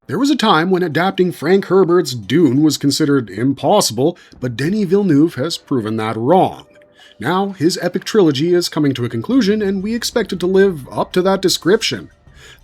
There was a time when adapting Frank Herbert's Dune was considered impossible, but Denis Villeneuve has proven that wrong. Now, his epic trilogy is coming to a conclusion, and we expect it to live up to that description.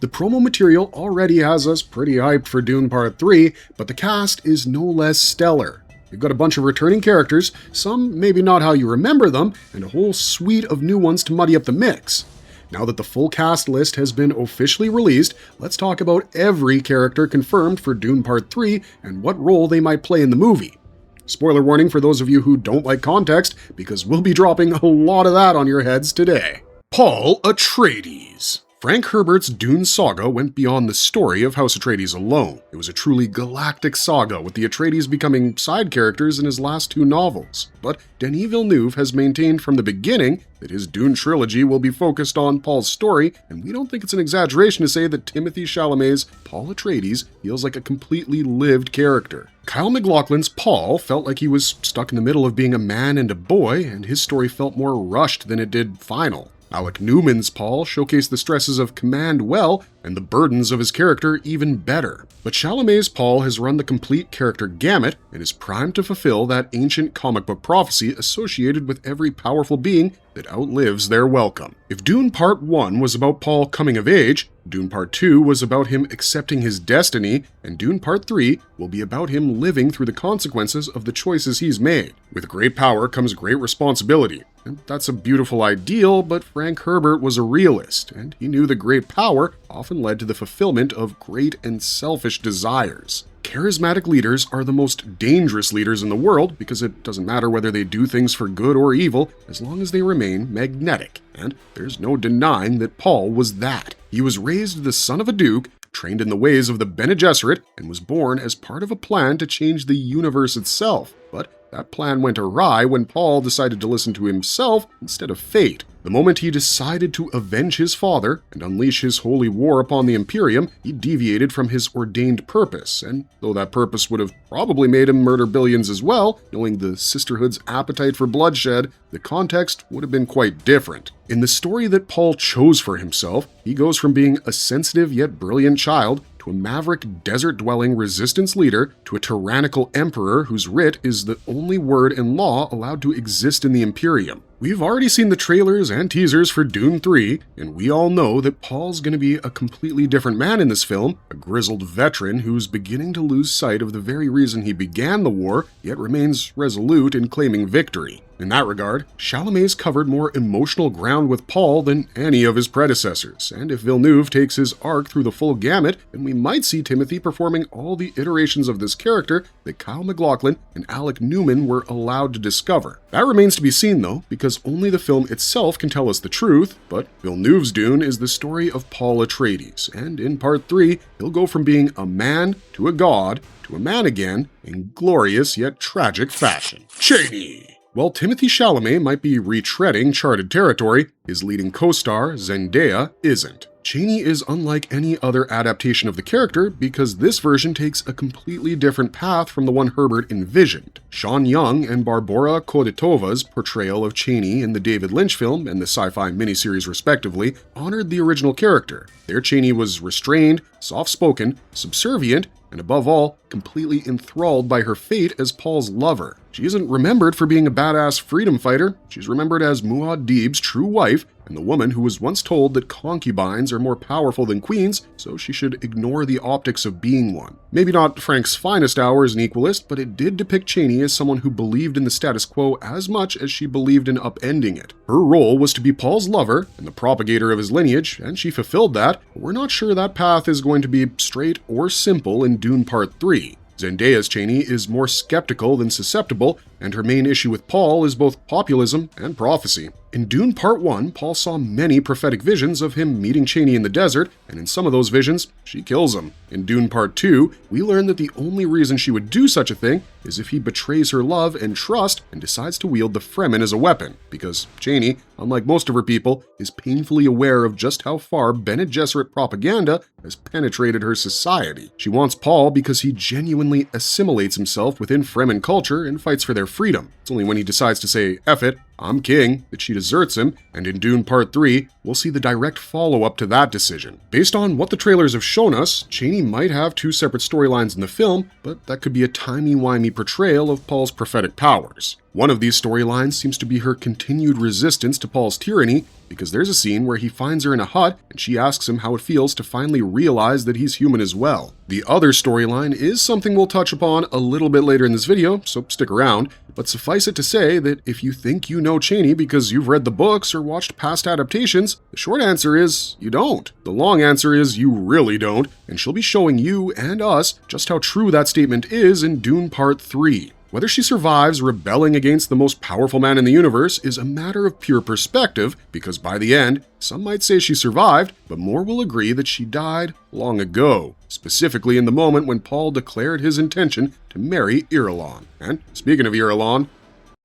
The promo material already has us pretty hyped for Dune Part 3, but the cast is no less stellar. We've got a bunch of returning characters, some maybe not how you remember them, and a whole suite of new ones to muddy up the mix. Now that the full cast list has been officially released, let's talk about every character confirmed for Dune Part 3 and what role they might play in the movie. Spoiler warning for those of you who don't like context, because we'll be dropping a lot of that on your heads today. Paul Atreides. Frank Herbert's Dune saga went beyond the story of House Atreides alone. It was a truly galactic saga, with the Atreides becoming side characters in his last two novels. But Denis Villeneuve has maintained from the beginning that his Dune trilogy will be focused on Paul's story, and we don't think it's an exaggeration to say that Timothée Chalamet's Paul Atreides feels like a completely lived character. Kyle MacLachlan's Paul felt like he was stuck in the middle of being a man and a boy, and his story felt more rushed than it did final. Alec Newman's Paul showcased the stresses of command well, and the burdens of his character even better. But Chalamet's Paul has run the complete character gamut and is primed to fulfill that ancient comic book prophecy associated with every powerful being that outlives their welcome. If Dune Part 1 was about Paul coming of age, Dune Part 2 was about him accepting his destiny, and Dune Part 3 will be about him living through the consequences of the choices he's made. With great power comes great responsibility. And that's a beautiful ideal, but Frank Herbert was a realist, and he knew that great power often led to the fulfillment of great and selfish desires. Charismatic leaders are the most dangerous leaders in the world because it doesn't matter whether they do things for good or evil as long as they remain magnetic. And there's no denying that Paul was that. He was raised the son of a duke, trained in the ways of the Bene Gesserit, and was born as part of a plan to change the universe itself. But that plan went awry when Paul decided to listen to himself instead of fate. The moment he decided to avenge his father and unleash his holy war upon the Imperium, he deviated from his ordained purpose, and though that purpose would have probably made him murder billions as well, knowing the Sisterhood's appetite for bloodshed, the context would have been quite different. In the story that Paul chose for himself, he goes from being a sensitive yet brilliant child to a maverick desert-dwelling resistance leader to a tyrannical emperor whose writ is the only word in law allowed to exist in the Imperium. We've already seen the trailers and teasers for Dune 3, and we all know that Paul's going to be a completely different man in this film, a grizzled veteran who's beginning to lose sight of the very reason he began the war, yet remains resolute in claiming victory. In that regard, Chalamet's covered more emotional ground with Paul than any of his predecessors, and if Villeneuve takes his arc through the full gamut, then we might see Timothée performing all the iterations of this character that Kyle MacLachlan and Alec Newman were allowed to discover. That remains to be seen though, because only the film itself can tell us the truth, but Villeneuve's Dune is the story of Paul Atreides, and in Part 3, he'll go from being a man to a god to a man again in glorious yet tragic fashion. Chani! While Timothée Chalamet might be retreading charted territory, his leading co-star, Zendaya, isn't. Chani is unlike any other adaptation of the character because this version takes a completely different path from the one Herbert envisioned. Sean Young and Barbora Kodetova's portrayal of Chani in the David Lynch film and the sci-fi miniseries respectively honored the original character. Their Chani was restrained, soft-spoken, subservient, and above all, completely enthralled by her fate as Paul's lover. She isn't remembered for being a badass freedom fighter, she's remembered as Muad'Dib's true wife, and the woman who was once told that concubines are more powerful than queens, so she should ignore the optics of being one. Maybe not Frank's finest hour as an equalist, but it did depict Chani as someone who believed in the status quo as much as she believed in upending it. Her role was to be Paul's lover and the propagator of his lineage, and she fulfilled that, but we're not sure that path is going to be straight or simple in Dune Part 3. Zendaya's Chani is more skeptical than susceptible, and her main issue with Paul is both populism and prophecy. In Dune Part 1, Paul saw many prophetic visions of him meeting Chani in the desert, and in some of those visions, she kills him. In Dune Part 2, we learn that the only reason she would do such a thing is if he betrays her love and trust and decides to wield the Fremen as a weapon, because Chani, unlike most of her people, is painfully aware of just how far Bene Gesserit propaganda has penetrated her society. She wants Paul because he genuinely assimilates himself within Fremen culture and fights for their freedom. It's only when he decides to say, F it, "I'm king," that she deserts him, and in Dune Part 3, we'll see the direct follow-up to that decision. Based on what the trailers have shown us, Chani might have two separate storylines in the film, but that could be a timey-wimey portrayal of Paul's prophetic powers. One of these storylines seems to be her continued resistance to Paul's tyranny, because there's a scene where he finds her in a hut and she asks him how it feels to finally realize that he's human as well. The other storyline is something we'll touch upon a little bit later in this video, so stick around, but suffice it to say that if you think you know Chani because you've read the books or watched past adaptations, the short answer is you don't. The long answer is you really don't, and she'll be showing you and us just how true that statement is in Dune Part 3. Whether she survives rebelling against the most powerful man in the universe is a matter of pure perspective, because by the end, some might say she survived, but more will agree that she died long ago, specifically in the moment when Paul declared his intention to marry Irulan. And speaking of Irulan,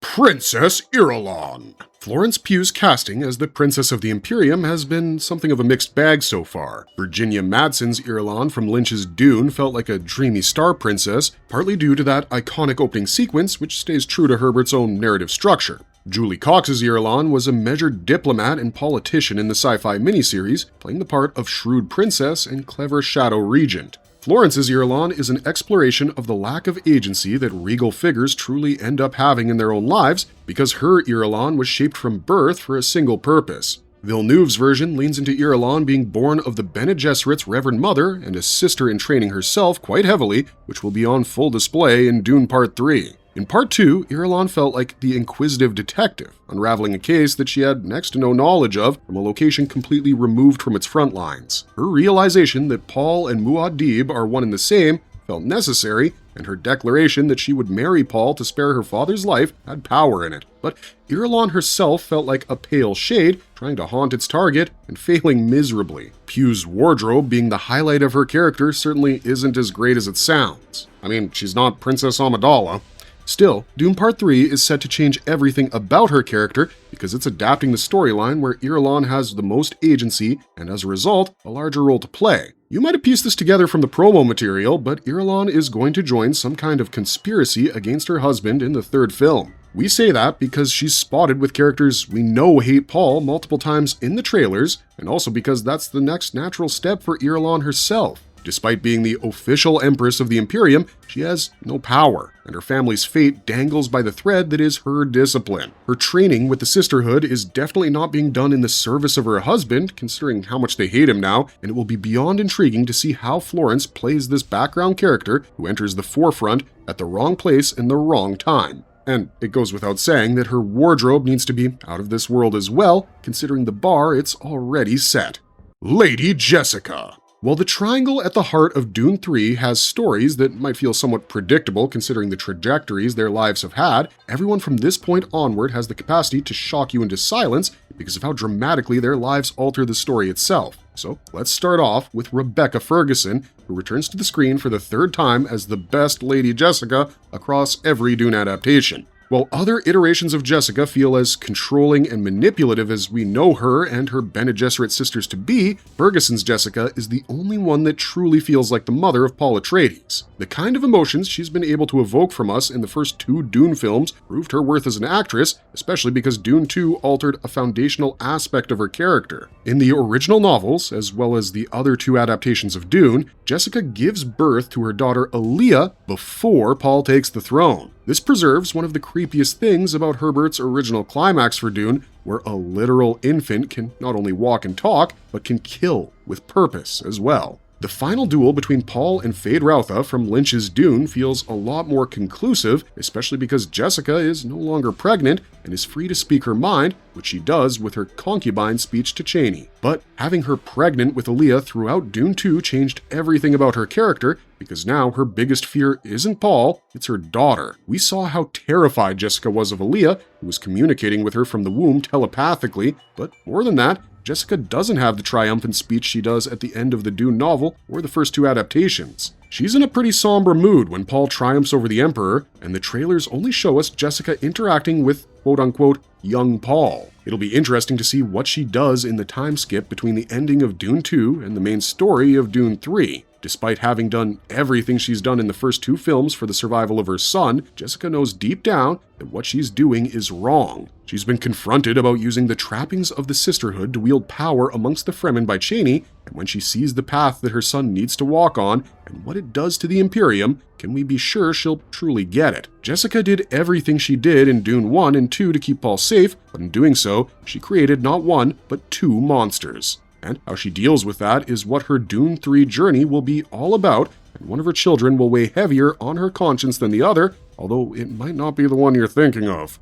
Princess Irulan! Florence Pugh's casting as the Princess of the Imperium has been something of a mixed bag so far. Virginia Madsen's Irulan from Lynch's Dune felt like a dreamy star princess, partly due to that iconic opening sequence which stays true to Herbert's own narrative structure. Julie Cox's Irulan was a measured diplomat and politician in the sci-fi miniseries, playing the part of shrewd princess and clever shadow regent. Florence's Irulan is an exploration of the lack of agency that regal figures truly end up having in their own lives, because her Irulan was shaped from birth for a single purpose. Villeneuve's version leans into Irulan being born of the Bene Gesserit's Reverend mother and a sister in training herself quite heavily, which will be on full display in Dune Part 3. In Part 2, Irulan felt like the inquisitive detective, unraveling a case that she had next to no knowledge of from a location completely removed from its front lines. Her realization that Paul and Muad'Dib are one and the same felt necessary, and her declaration that she would marry Paul to spare her father's life had power in it. But Irulan herself felt like a pale shade, trying to haunt its target and failing miserably. Pugh's wardrobe being the highlight of her character certainly isn't as great as it sounds. I mean, she's not Princess Amidala. Still, Dune Part 3 is set to change everything about her character because it's adapting the storyline where Irulan has the most agency and, as a result, a larger role to play. You might have pieced this together from the promo material, but Irulan is going to join some kind of conspiracy against her husband in the third film. We say that because she's spotted with characters we know hate Paul multiple times in the trailers, and also because that's the next natural step for Irulan herself. Despite being the official Empress of the Imperium, she has no power, and her family's fate dangles by the thread that is her discipline. Her training with the Sisterhood is definitely not being done in the service of her husband, considering how much they hate him now, and it will be beyond intriguing to see how Florence plays this background character who enters the forefront at the wrong place in the wrong time. And it goes without saying that her wardrobe needs to be out of this world as well, considering the bar it's already set. Lady Jessica. While the triangle at the heart of Dune 3 has stories that might feel somewhat predictable considering the trajectories their lives have had, everyone from this point onward has the capacity to shock you into silence because of how dramatically their lives alter the story itself. So let's start off with Rebecca Ferguson, who returns to the screen for the third time as the best Lady Jessica across every Dune adaptation. While other iterations of Jessica feel as controlling and manipulative as we know her and her Bene Gesserit sisters to be, Ferguson's Jessica is the only one that truly feels like the mother of Paul Atreides. The kind of emotions she's been able to evoke from us in the first two Dune films proved her worth as an actress, especially because Dune 2 altered a foundational aspect of her character. In the original novels, as well as the other two adaptations of Dune, Jessica gives birth to her daughter Alia before Paul takes the throne. This preserves one of the creepiest things about Herbert's original climax for Dune, where a literal infant can not only walk and talk, but can kill with purpose as well. The final duel between Paul and Feyd-Rautha from Lynch's Dune feels a lot more conclusive, especially because Jessica is no longer pregnant and is free to speak her mind, which she does with her concubine speech to Chani. But having her pregnant with Alia throughout Dune 2 changed everything about her character, because now her biggest fear isn't Paul, it's her daughter. We saw how terrified Jessica was of Alia, who was communicating with her from the womb telepathically, but more than that, Jessica doesn't have the triumphant speech she does at the end of the Dune novel or the first two adaptations. She's in a pretty somber mood when Paul triumphs over the Emperor, and the trailers only show us Jessica interacting with quote-unquote young Paul. It'll be interesting to see what she does in the time skip between the ending of Dune 2 and the main story of Dune 3. Despite having done everything she's done in the first 2 films for the survival of her son, Jessica knows deep down that what she's doing is wrong. She's been confronted about using the trappings of the sisterhood to wield power amongst the Fremen by Chani, and when she sees the path that her son needs to walk on and what it does to the Imperium, can we be sure she'll truly get it? Jessica did everything she did in Dune 1 and 2 to keep Paul safe, but in doing so, she created not 1, but 2 monsters. And how she deals with that is what her Dune 3 journey will be all about, and one of her children will weigh heavier on her conscience than the other, although it might not be the one you're thinking of.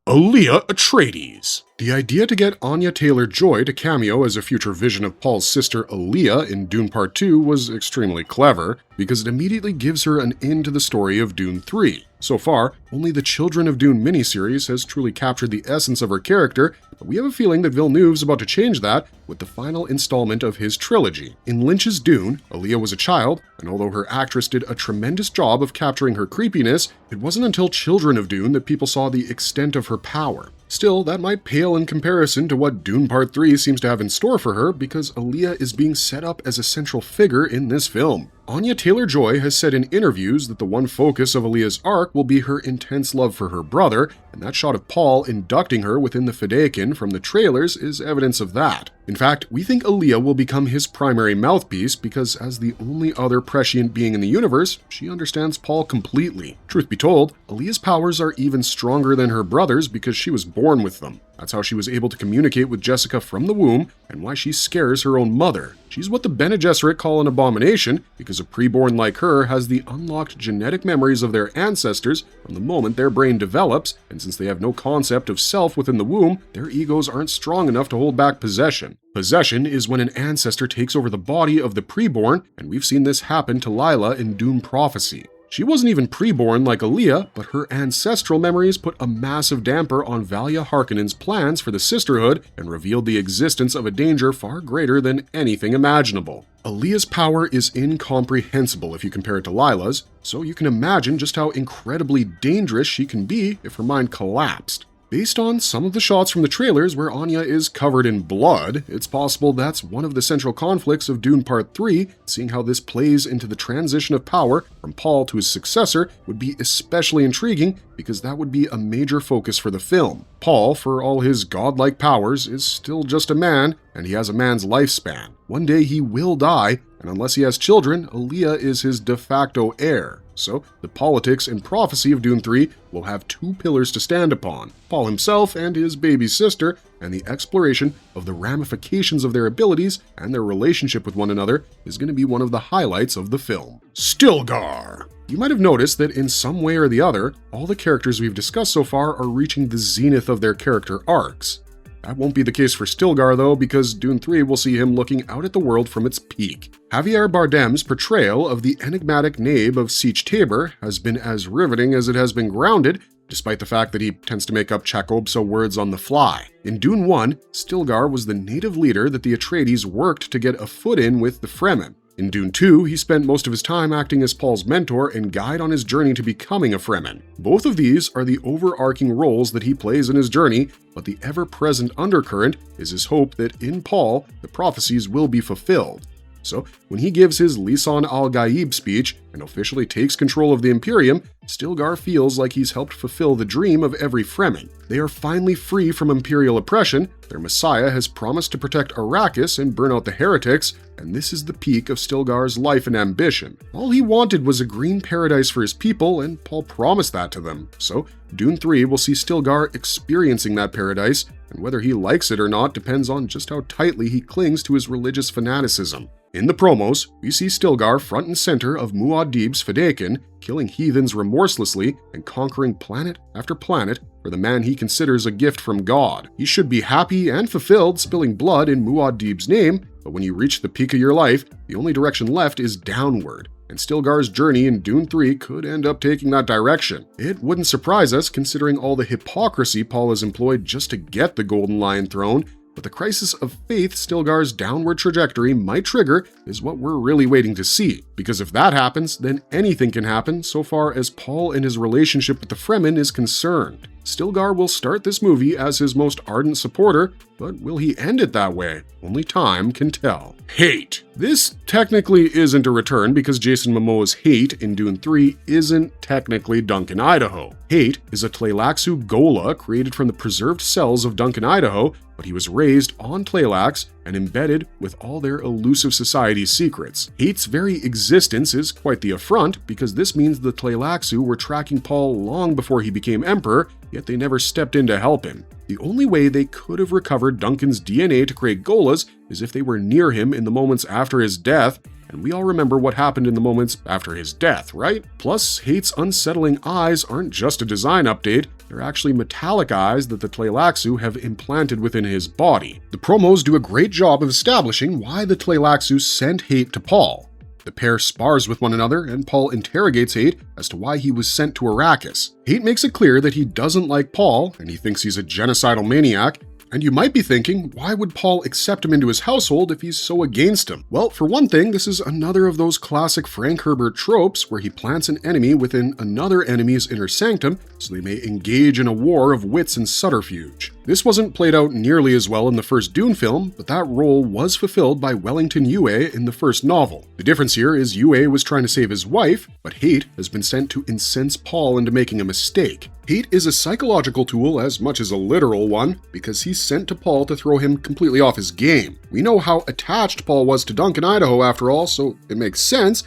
Alia Atreides. The idea to get Anya Taylor-Joy to cameo as a future vision of Paul's sister Alia in Dune Part 2 was extremely clever, because it immediately gives her an in to the story of Dune 3. So far, only the Children of Dune miniseries has truly captured the essence of her character, but we have a feeling that Villeneuve's about to change that with the final installment of his trilogy. In Lynch's Dune, Alia was a child, and although her actress did a tremendous job of capturing her creepiness, it wasn't until Children of Dune that people saw the extent of her power. Still, that might pale in comparison to what Dune Part 3 seems to have in store for her, because Alia is being set up as a central figure in this film. Anya Taylor-Joy has said in interviews that the one focus of Alia's arc will be her intense love for her brother, and that shot of Paul inducting her within the Fedaykin from the trailers is evidence of that. In fact, we think Alia will become his primary mouthpiece because, as the only other prescient being in the universe, she understands Paul completely. Truth be told, Alia's powers are even stronger than her brother's because she was born with them. That's how she was able to communicate with Jessica from the womb, and why she scares her own mother. She's what the Bene Gesserit call an abomination, because a preborn like her has the unlocked genetic memories of their ancestors from the moment their brain develops, and since they have no concept of self within the womb, their egos aren't strong enough to hold back possession. Possession is when an ancestor takes over the body of the preborn, and we've seen this happen to Lila in Dune Prophecy. She wasn't even preborn like Alia, but her ancestral memories put a massive damper on Valia Harkonnen's plans for the Sisterhood and revealed the existence of a danger far greater than anything imaginable. Alia's power is incomprehensible if you compare it to Lila's, so you can imagine just how incredibly dangerous she can be if her mind collapsed. Based on some of the shots from the trailers where Anya is covered in blood, it's possible that's one of the central conflicts of Dune Part 3. Seeing how this plays into the transition of power from Paul to his successor would be especially intriguing because that would be a major focus for the film. Paul, for all his godlike powers, is still just a man, and he has a man's lifespan. One day he will die, and unless he has children, Alia is his de facto heir. So, the politics and prophecy of Dune 3 will have 2 pillars to stand upon, Paul himself and his baby sister, and the exploration of the ramifications of their abilities and their relationship with one another is going to be one of the highlights of the film. Stillgar! You might have noticed that in some way or the other, all the characters we've discussed so far are reaching the zenith of their character arcs. That won't be the case for Stillgar, though, because Dune 3 will see him looking out at the world from its peak. Javier Bardem's portrayal of the enigmatic Nabe of Sietch Tabor has been as riveting as it has been grounded, despite the fact that he tends to make up Chakobso words on the fly. In Dune 1, Stillgar was the native leader that the Atreides worked to get a foot in with the Fremen. In Dune 2, he spent most of his time acting as Paul's mentor and guide on his journey to becoming a Fremen. Both of these are the overarching roles that he plays in his journey, but the ever-present undercurrent is his hope that in Paul, the prophecies will be fulfilled. So, when he gives his Lisan al-Gaib speech and officially takes control of the Imperium, Stillgar feels like he's helped fulfill the dream of every Fremen. They are finally free from Imperial oppression, their Messiah has promised to protect Arrakis and burn out the heretics, and this is the peak of Stillgar's life and ambition. All he wanted was a green paradise for his people, and Paul promised that to them. So, Dune 3 will see Stillgar experiencing that paradise, and whether he likes it or not depends on just how tightly he clings to his religious fanaticism. In the promos, we see Stillgar front and center of Muad'Dib's Fedaykin, killing heathens remorselessly and conquering planet after planet for the man he considers a gift from God. He should be happy and fulfilled spilling blood in Muad'Dib's name, but when you reach the peak of your life, the only direction left is downward. And Stillgar's journey in Dune 3 could end up taking that direction. It wouldn't surprise us considering all the hypocrisy Paul has employed just to get the Golden Lion throne, but the crisis of faith Stillgar's downward trajectory might trigger is what we're really waiting to see, because if that happens, then anything can happen so far as Paul and his relationship with the Fremen is concerned. Stillgar will start this movie as his most ardent supporter, but will he end it that way? Only time can tell. Hayt. This technically isn't a return because Jason Momoa's Hayt in Dune 3 isn't technically Duncan, Idaho. Hayt is a Tleilaxu Gola created from the preserved cells of Duncan, Idaho, but he was raised on Tleilax and embedded with all their elusive society's secrets. Hayt's very existence is quite the affront because this means the Tleilaxu were tracking Paul long before he became emperor, yet they never stepped in to help him. The only way they could have recovered Duncan's DNA to create Golas is if they were near him in the moments after his death, and we all remember what happened in the moments after his death, right? Plus, Hayt's unsettling eyes aren't just a design update, they're actually metallic eyes that the Tleilaxu have implanted within his body. The promos do a great job of establishing why the Tleilaxu sent Hayt to Paul. The pair spars with one another, and Paul interrogates Hayt as to why he was sent to Arrakis. Hayt makes it clear that he doesn't like Paul, and he thinks he's a genocidal maniac. And you might be thinking, why would Paul accept him into his household if he's so against him? Well, for one thing, this is another of those classic Frank Herbert tropes where he plants an enemy within another enemy's inner sanctum so they may engage in a war of wits and subterfuge. This wasn't played out nearly as well in the first Dune film, but that role was fulfilled by Wellington Yue in the first novel. The difference here is Yue was trying to save his wife, but Hayt has been sent to incense Paul into making a mistake. Hayt is a psychological tool as much as a literal one, because he's sent to Paul to throw him completely off his game. We know how attached Paul was to Duncan, Idaho after all, so it makes sense.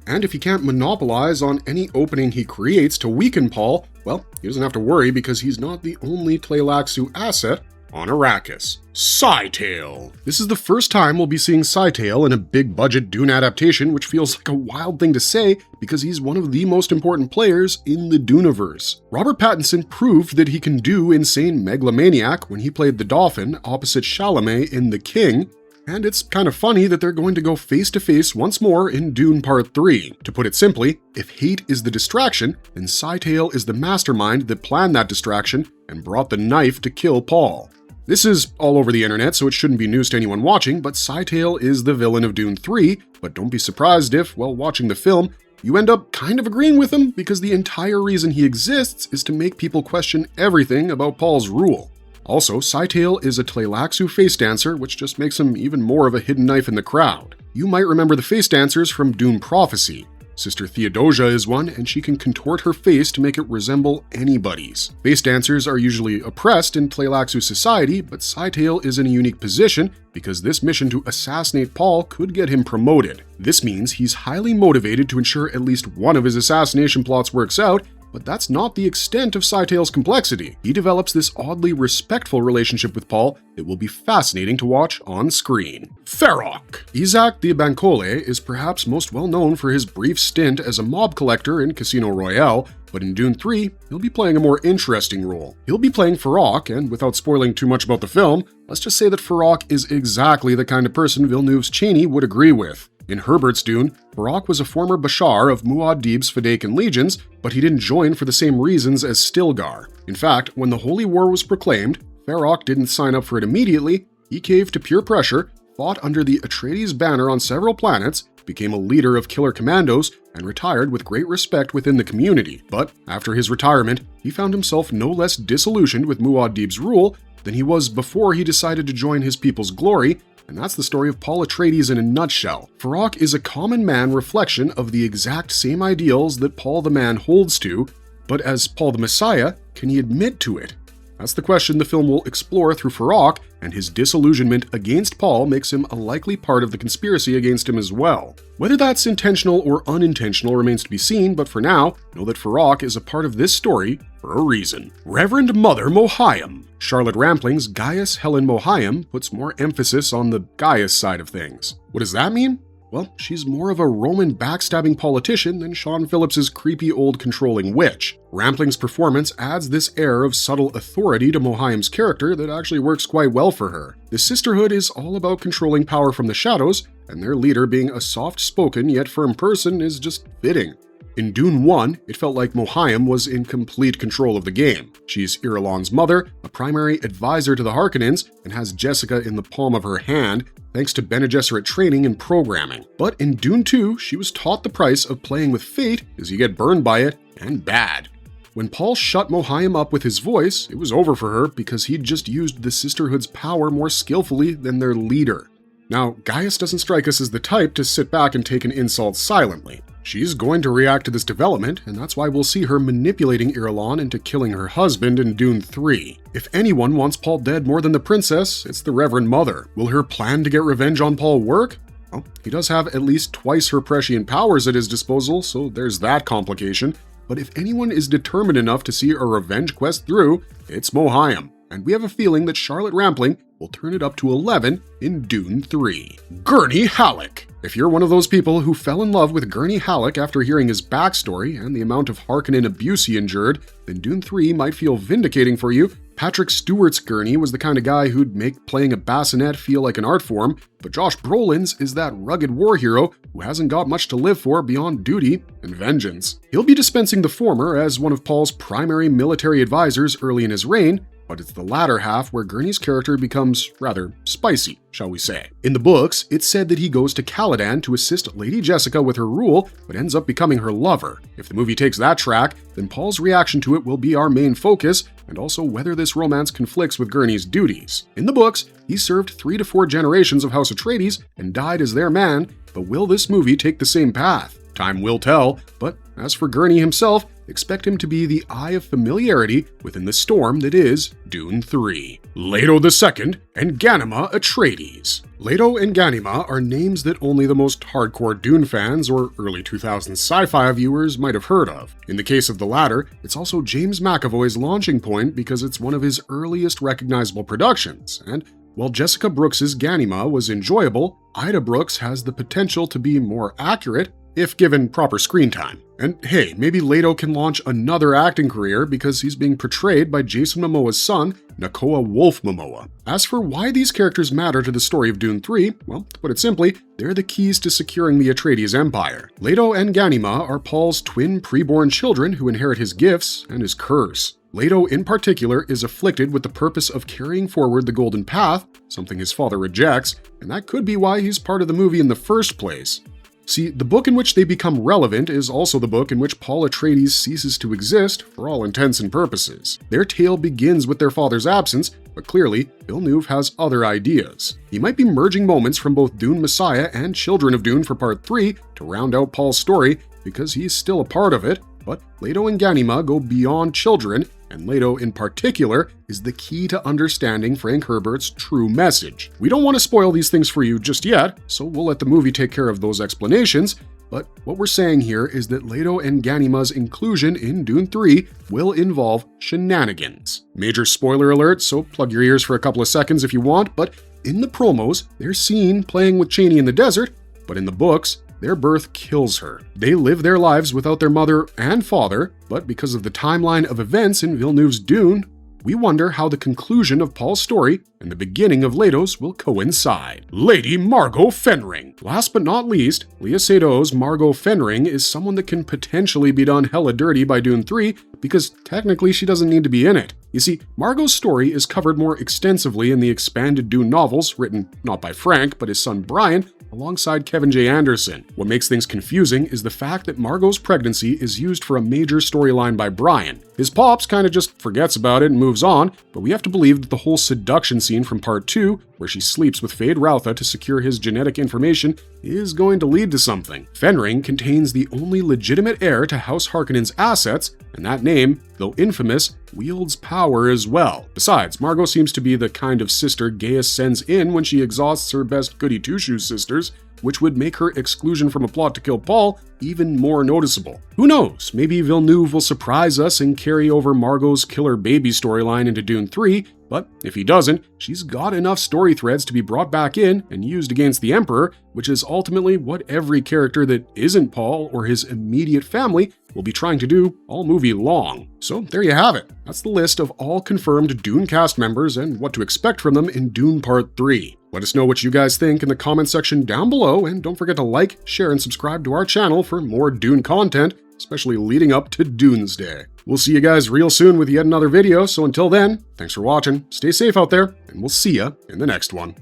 And if he can't monopolize on any opening he creates to weaken Paul, well, he doesn't have to worry because he's not the only Tleilaxu asset on Arrakis. Scytale. This is the first time we'll be seeing Scytale in a big-budget Dune adaptation, which feels like a wild thing to say because he's one of the most important players in the Duneverse. Robert Pattinson proved that he can do insane megalomaniac when he played the Dauphin opposite Chalamet in The King, and it's kind of funny that they're going to go face-to-face once more in Dune Part 3. To put it simply, if Hayt is the distraction, then Scytale is the mastermind that planned that distraction and brought the knife to kill Paul. This is all over the internet, so it shouldn't be news to anyone watching, but Scytale is the villain of Dune 3, but don't be surprised if, while watching the film, you end up kind of agreeing with him because the entire reason he exists is to make people question everything about Paul's rule. Also, Scytale is a Tleilaxu face dancer, which just makes him even more of a hidden knife in the crowd. You might remember the face dancers from Dune Prophecy. Sister Theodosia is one, and she can contort her face to make it resemble anybody's. Face dancers are usually oppressed in Tleilaxu society, but Scytale is in a unique position because this mission to assassinate Paul could get him promoted. This means he's highly motivated to ensure at least one of his assassination plots works out, but that's not the extent of Scytale's complexity. He develops this oddly respectful relationship with Paul that will be fascinating to watch on screen. Farok. Isaac the Bancole is perhaps most well known for his brief stint as a mob collector in Casino Royale, but in Dune 3, he'll be playing a more interesting role. He'll be playing Farok, and without spoiling too much about the film, let's just say that Farok is exactly the kind of person Villeneuve's Chani would agree with. In Herbert's Dune, Farok was a former Bashar of Muad'Dib's Fedaykin legions, but he didn't join for the same reasons as Stillgar. In fact, when the Holy War was proclaimed, Farok didn't sign up for it immediately. He caved to peer pressure, fought under the Atreides banner on several planets, became a leader of killer commandos, and retired with great respect within the community. But after his retirement, he found himself no less disillusioned with Muad'Dib's rule than he was before he decided to join his people's glory. And that's the story of Paul Atreides in a nutshell. Farok is a common man reflection of the exact same ideals that Paul the Man holds to, but as Paul the Messiah, can he admit to it? That's the question the film will explore through Farok, and his disillusionment against Paul makes him a likely part of the conspiracy against him as well. Whether that's intentional or unintentional remains to be seen, but for now, know that Farok is a part of this story for a reason. Reverend Mother Mohiam. Charlotte Rampling's Gaius Helen Mohiam puts more emphasis on the Gaius side of things. What does that mean? Well, she's more of a Roman backstabbing politician than Sean Phillips's creepy old controlling witch. Rampling's performance adds this air of subtle authority to Mohiam's character that actually works quite well for her. The sisterhood is all about controlling power from the shadows, and their leader being a soft-spoken yet firm person is just fitting. In Dune 1, it felt like Mohiam was in complete control of the game. She's Irulan's mother, a primary advisor to the Harkonnens, and has Jessica in the palm of her hand, thanks to Bene Gesserit training and programming. But in Dune 2, she was taught the price of playing with fate as you get burned by it, and bad. When Paul shut Mohiam up with his voice, it was over for her because he'd just used the Sisterhood's power more skillfully than their leader. Now, Gaius doesn't strike us as the type to sit back and take an insult silently. She's going to react to this development, and that's why we'll see her manipulating Irulan into killing her husband in Dune 3. If anyone wants Paul dead more than the princess, it's the Reverend Mother. Will her plan to get revenge on Paul work? Well, he does have at least twice her prescient powers at his disposal, so there's that complication. But if anyone is determined enough to see a revenge quest through, it's Mohiam. And we have a feeling that Charlotte Rampling will turn it up to 11 in Dune 3. Gurney Halleck! If you're one of those people who fell in love with Gurney Halleck after hearing his backstory and the amount of Harkonnen abuse he endured, then Dune 3 might feel vindicating for you. Patrick Stewart's Gurney was the kind of guy who'd make playing a bassinet feel like an art form, but Josh Brolin's is that rugged war hero who hasn't got much to live for beyond duty and vengeance. He'll be dispensing the former as one of Paul's primary military advisors early in his reign, but it's the latter half where Gurney's character becomes rather spicy, shall we say. In the books, it's said that he goes to Caladan to assist Lady Jessica with her rule, but ends up becoming her lover. If the movie takes that track, then Paul's reaction to it will be our main focus, and also whether this romance conflicts with Gurney's duties. In the books, he served 3 to 4 generations of House Atreides and died as their man, but will this movie take the same path? Time will tell, but as for Gurney himself, expect him to be the eye of familiarity within the storm that is Dune 3. Leto II and Ghanima Atreides. Leto and Ghanima are names that only the most hardcore Dune fans or early 2000s sci-fi viewers might have heard of. In the case of the latter, it's also James McAvoy's launching point because it's one of his earliest recognizable productions, and while Jessica Brooks's Ghanima was enjoyable, Ida Brooks has the potential to be more accurate if given proper screen time. And hey, maybe Leto can launch another acting career because he's being portrayed by Jason Momoa's son, Nakoa Wolf Momoa. As for why these characters matter to the story of Dune 3, well, to put it simply, they're the keys to securing the Atreides empire. Leto and Ghanima are Paul's twin preborn children who inherit his gifts and his curse. Leto, in particular, is afflicted with the purpose of carrying forward the Golden Path, something his father rejects, and that could be why he's part of the movie in the first place. See, the book in which they become relevant is also the book in which Paul Atreides ceases to exist for all intents and purposes. Their tale begins with their father's absence, but clearly, Villeneuve has other ideas. He might be merging moments from both Dune Messiah and Children of Dune for Part 3 to round out Paul's story, because he's still a part of it, but Leto and Ghanima go beyond children, and Leto in particular is the key to understanding Frank Herbert's true message. We don't want to spoil these things for you just yet, so we'll let the movie take care of those explanations, but what we're saying here is that Leto and Ghanima's inclusion in Dune 3 will involve shenanigans. Major spoiler alert, so plug your ears for a couple of seconds if you want, but in the promos, they're seen playing with Chani in the desert, but in the books, their birth kills her. They live their lives without their mother and father, but because of the timeline of events in Villeneuve's Dune, we wonder how the conclusion of Paul's story and the beginning of Leto's will coincide. Lady Margot Fenring. Last but not least, Léa Seydoux' Margot Fenring is someone that can potentially be done hella dirty by Dune 3 because technically she doesn't need to be in it. You see, Margot's story is covered more extensively in the expanded Dune novels written not by Frank but his son Brian, alongside Kevin J. Anderson. What makes things confusing is the fact that Margot's pregnancy is used for a major storyline by Brian. His pops kind of just forgets about it and moves on, but we have to believe that the whole seduction scene from Part 2, where she sleeps with Fade Routha to secure his genetic information, is going to lead to something. Fenring contains the only legitimate heir to House Harkonnen's assets, and that name, though infamous, wields power as well. Besides, Margot seems to be the kind of sister Gaius sends in when she exhausts her best goody two-shoes sisters, which would make her exclusion from a plot to kill Paul even more noticeable. Who knows, maybe Villeneuve will surprise us and carry over Margot's killer baby storyline into Dune 3, but if he doesn't, she's got enough story threads to be brought back in and used against the Emperor, which is ultimately what every character that isn't Paul or his immediate family will be trying to do all movie long. So there you have it. That's the list of all confirmed Dune cast members and what to expect from them in Dune Part 3. Let us know what you guys think in the comment section down below, and don't forget to like, share, and subscribe to our channel for more Dune content. especially leading up to Doomsday. We'll see you guys real soon with yet another video, so until then, thanks for watching, stay safe out there, and we'll see ya in the next one.